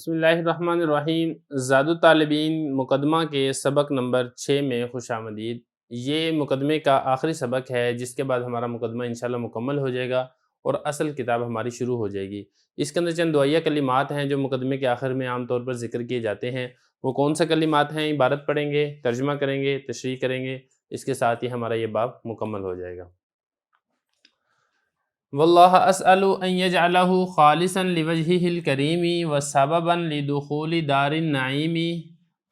بسم اللہ الرحمن الرحیم۔ زاد الطالبین مقدمہ کے سبق نمبر 6 میں خوش آمدید۔ یہ مقدمے کا آخری سبق ہے جس کے بعد ہمارا مقدمہ انشاءاللہ مکمل ہو جائے گا اور اصل کتاب ہماری شروع ہو جائے گی۔ اس کے اندر چند دعائیہ کلمات ہیں جو مقدمے کے آخر میں عام طور پر ذکر کیے جاتے ہیں۔ وہ کون سے کلمات ہیں؟ عبارت پڑھیں گے، ترجمہ کریں گے، تشریح کریں گے، اس کے ساتھ ہی ہمارا یہ باب مکمل ہو جائے گا۔ واللہ اسأل ان یجعلہ خالصا لوجہہ الکریم وسببا لدخول دار النعیم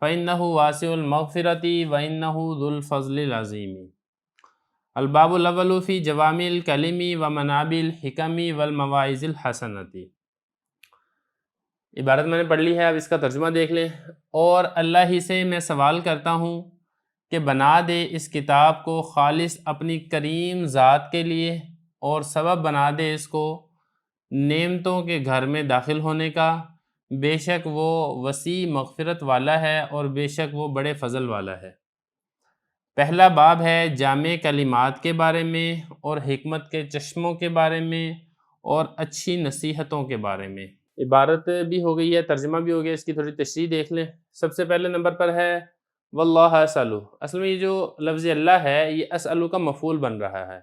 فإنہ واسع المغفرۃ وإنہ ذو الفضل العظیم۔ الباب الاول فی جوامع الکلم ومنابع الحکم والمواعظ الحسنۃ۔ عبارت میں نے پڑھ لی ہے، اب اس کا ترجمہ دیکھ لیں۔ اور اللہ ہی سے میں سوال کرتا ہوں کہ بنا دے اس کتاب کو خالص اپنی کریم ذات کے لیے اور سبب بنا دے اس کو نعمتوں کے گھر میں داخل ہونے کا۔ بے شک وہ وسیع مغفرت والا ہے اور بے شک وہ بڑے فضل والا ہے۔ پہلا باب ہے جامع کلمات کے بارے میں اور حکمت کے چشموں کے بارے میں اور اچھی نصیحتوں کے بارے میں۔ عبارت بھی ہو گئی ہے، ترجمہ بھی ہو گیا، اس کی تھوڑی تشریح دیکھ لیں۔ سب سے پہلے نمبر پر ہے واللہ اسألو۔ اصل میں یہ جو لفظ اللہ ہے یہ اسألو کا مفعول بن رہا ہے،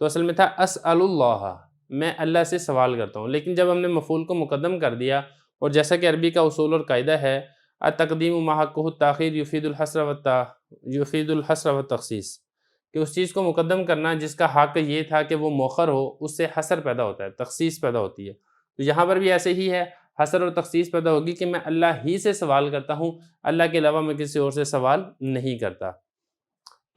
تو اصل میں تھا اسأل اللہ، میں اللہ سے سوال کرتا ہوں، لیکن جب ہم نے مفعول کو مقدم کر دیا، اور جیسا کہ عربی کا اصول اور قاعدہ ہے التقدیم ما حقہ التاخیر یفید الحصر والتخصیص، کہ اس چیز کو مقدم کرنا جس کا حق یہ تھا کہ وہ مؤخر ہو، اس سے حصر پیدا ہوتا ہے، تخصیص پیدا ہوتی ہے۔ تو یہاں پر بھی ایسے ہی ہے، حصر اور تخصیص پیدا ہوگی کہ میں اللہ ہی سے سوال کرتا ہوں، اللہ کے علاوہ میں کسی اور سے سوال نہیں کرتا۔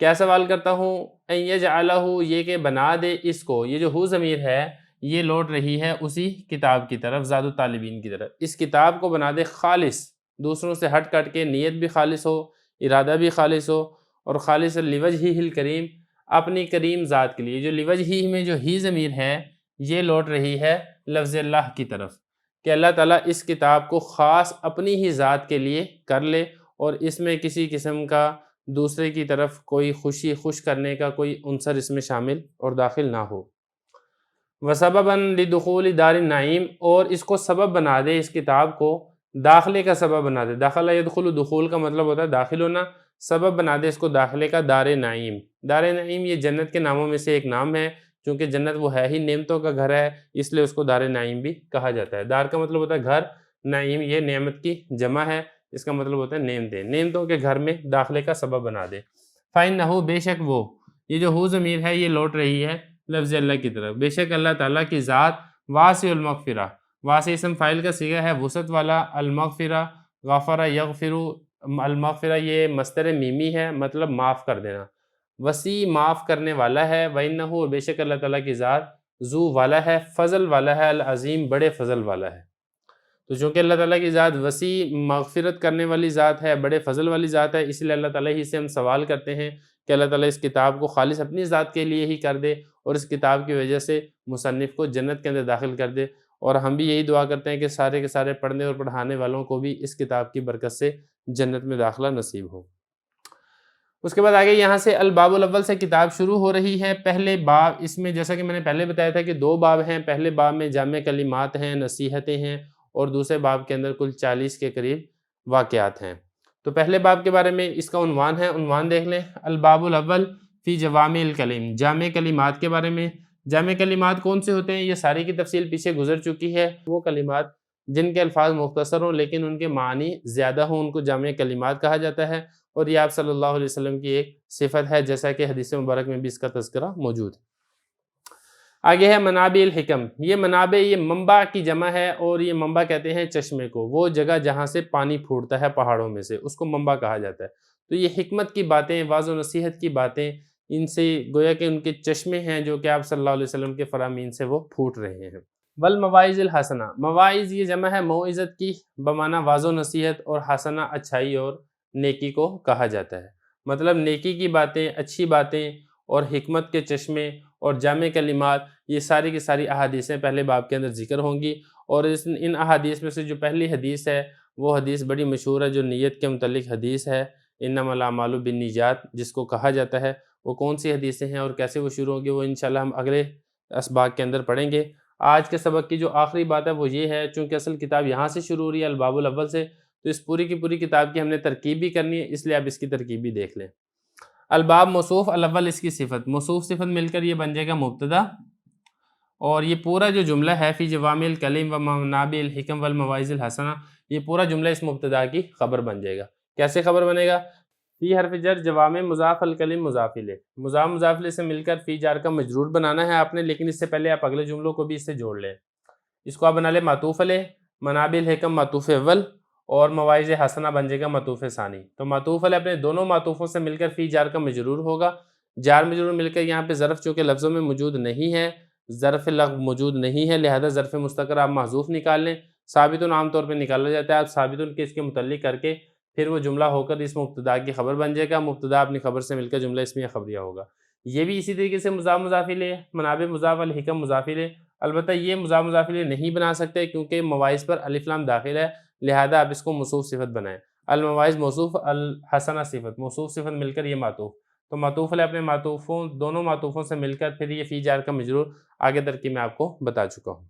کیا سوال کرتا ہوں؟ ان یجعلہ، یہ کہ بنا دے اس کو۔ یہ جو ہو ضمیر ہے یہ لوٹ رہی ہے اسی کتاب کی طرف، زاد الطالبین کی طرف۔ اس کتاب کو بنا دے خالص، دوسروں سے ہٹ کٹ کے، نیت بھی خالص ہو، ارادہ بھی خالص ہو، اور خالص لوجہہ الکریم، اپنی کریم ذات کے لیے۔ جو لوجہہ میں جو ہی ضمیر ہے یہ لوٹ رہی ہے لفظ اللہ کی طرف، کہ اللہ تعالیٰ اس کتاب کو خاص اپنی ہی ذات کے لیے کر لے اور اس میں کسی قسم کا دوسرے کی طرف کوئی خوشی خوش کرنے کا کوئی عنصر اس میں شامل اور داخل نہ ہو۔ وسببا لدخول دار النعیم، اور اس کو سبب بنا دے، اس کتاب کو داخلے کا سبب بنا دے۔ دخل یدخل، دخول کا مطلب ہوتا ہے داخل ہونا، سبب بنا دے اس کو داخلے کا دار نعیم۔ دار نعیم یہ جنت کے ناموں میں سے ایک نام ہے، چونکہ جنت وہ ہے ہی نعمتوں کا گھر ہے، اس لیے اس کو دار نعیم بھی کہا جاتا ہے۔ دار کا مطلب ہوتا ہے گھر، نعیم یہ نعمت کی جمع ہے، اس کا مطلب ہوتا ہے نعمتیں، نعمتوں کے گھر میں داخلے کا سبب بنا دے۔ فَإِنَّهُ، بے شک وہ، یہ جو ہو ضمیر ہے یہ لوٹ رہی ہے لفظ اللہ کی طرف۔ بے شک اللہ تعالیٰ کی ذات واسع المغفرہ، واسع اسم فاعل کا صیغہ ہے، وسعت والا، المغفرہ غفر یغفر، المغفرہ یہ مصدر میمی ہے، مطلب معاف کر دینا، وسیع معاف کرنے والا ہے۔ وَإِنَّهُ، بے شک اللہ تعالیٰ کی ذات ذو والا ہے، فضل والا ہے، العظیم بڑے فضل والا ہے۔ تو چونکہ اللہ تعالیٰ کی ذات وسیع مغفرت کرنے والی ذات ہے، بڑے فضل والی ذات ہے، اس لیے اللہ تعالیٰ ہی سے ہم سوال کرتے ہیں کہ اللہ تعالیٰ اس کتاب کو خالص اپنی ذات کے لیے ہی کر دے اور اس کتاب کی وجہ سے مصنف کو جنت کے اندر داخل کر دے۔ اور ہم بھی یہی دعا کرتے ہیں کہ سارے کے سارے پڑھنے اور پڑھانے والوں کو بھی اس کتاب کی برکت سے جنت میں داخلہ نصیب ہو۔ اس کے بعد آگے یہاں سے الباب الاول سے کتاب شروع ہو رہی ہے۔ پہلے باب، اس میں جیسا کہ میں نے پہلے بتایا تھا کہ 2 باب ہیں۔ پہلے باب میں جامع کلمات ہیں، نصیحتیں ہیں، اور دوسرے باب کے اندر کل 40 کے قریب واقعات ہیں۔ تو پہلے باب کے بارے میں اس کا عنوان ہے، عنوان دیکھ لیں، الباب الاول فی جوامع الکلم، جامع کلمات کے بارے میں۔ جامع کلمات کون سے ہوتے ہیں؟ یہ ساری کی تفصیل پیچھے گزر چکی ہے۔ وہ کلمات جن کے الفاظ مختصر ہوں لیکن ان کے معنی زیادہ ہوں ان کو جامع کلمات کہا جاتا ہے، اور یہ آپ صلی اللہ علیہ وسلم کی ایک صفت ہے، جیسا کہ حدیث مبارک میں بھی اس کا تذکرہ موجود ہے۔ آگے ہے منابع الحکم۔ یہ منابع، یہ منبع کی جمع ہے، اور یہ منبع کہتے ہیں چشمے کو، وہ جگہ جہاں سے پانی پھوٹتا ہے پہاڑوں میں سے، اس کو منبع کہا جاتا ہے۔ تو یہ حکمت کی باتیں، واعظ و نصیحت کی باتیں، ان سے گویا کہ ان کے چشمے ہیں جو کہ آپ صلی اللہ علیہ وسلم کے فرامین سے وہ پھوٹ رہے ہیں۔ والمواعظ الحسنہ، مواعظ یہ جمع ہے موعظت کی، بمعنی واعظ و نصیحت، اور حسنہ اچھائی اور نیکی کو کہا جاتا ہے۔ مطلب نیکی کی باتیں، اچھی باتیں، اور حکمت کے چشمے اور جامع کلمات، یہ ساری کی ساری احادیثیں پہلے باب کے اندر ذکر ہوں گی۔ اور ان احادیث میں سے جو پہلی حدیث ہے وہ حدیث بڑی مشہور ہے، جو نیت کے متعلق حدیث ہے، انما الاعمال بالنیات جس کو کہا جاتا ہے۔ وہ کون سی حدیثیں ہیں اور کیسے وہ شروع ہوں گی وہ انشاءاللہ ہم اگلے اسباق کے اندر پڑھیں گے۔ آج کے سبق کی جو آخری بات ہے وہ یہ ہے، چونکہ اصل کتاب یہاں سے شروع ہو رہی ہے الباب الاول سے، تو اس پوری کی پوری کتاب کی ہم نے ترکیب بھی کرنی ہے، اس لیے آپ اس کی ترکیب بھی دیکھ لیں۔ الباب موصوف، الاول اس کی صفت، موصوف صفت مل کر یہ بن جائے گا مبتدا، اور یہ پورا جو جملہ ہے فی جوامع الکلم و منابع الحکم والمواعظ الحسنہ، یہ پورا جملہ اس مبتدا کی خبر بن جائے گا۔ کیسے خبر بنے گا؟ فی حرف جر جوامع مضاف الکلم مضاف الیہ، مضاف مضاف الیہ سے مل کر فی جار کا مجرور بنانا ہے آپ نے، لیکن اس سے پہلے آپ اگلے جملوں کو بھی اس سے جوڑ لیں۔ اس کو آپ بنا لیں معطوف علیہ، منابع الحکم معطوف اول، اور مواعظ حسنہ بن جائے گا معطوف ثانی۔ تو معطوف علیہ اپنے دونوں معطوفوں سے مل کر فی جار کا مجرور ہوگا، جار مجرور مل کر یہاں پہ ظرف چونکہ لفظوں میں موجود نہیں ہے، ظرف لغو موجود نہیں ہے، لہذا ظرف مستقر آپ محذوف نکال لیں۔ ثابتن عام طور پہ نکالا جاتا ہے، آپ ثابتن کے اس کے متعلق کر کے پھر وہ جملہ ہو کر اس مبتدا کی خبر بن جائے گا، مبتدا اپنی خبر سے مل کر جملہ اسمیہ خبریہ ہوگا۔ یہ بھی اسی طریقے سے مضاف مضاف الیہ، منابع مضاف الحکم مضاف الیہ، البتہ یہ مضاف مضاف الیہ نہیں بنا سکتے کیونکہ مواعظ پر الف لام داخل ہے، لہذا آپ اس کو موصوف صفت بنائیں۔ المواعظ موصوف، الحسنہ صفت، موصوف صفت مل کر یہ معطوف، تو معطوف علیہ اپنے معطوفوں دونوں معطوفوں سے مل کر پھر یہ فی جار کا مجرور، آگے ترکیب میں آپ کو بتا چکا ہوں۔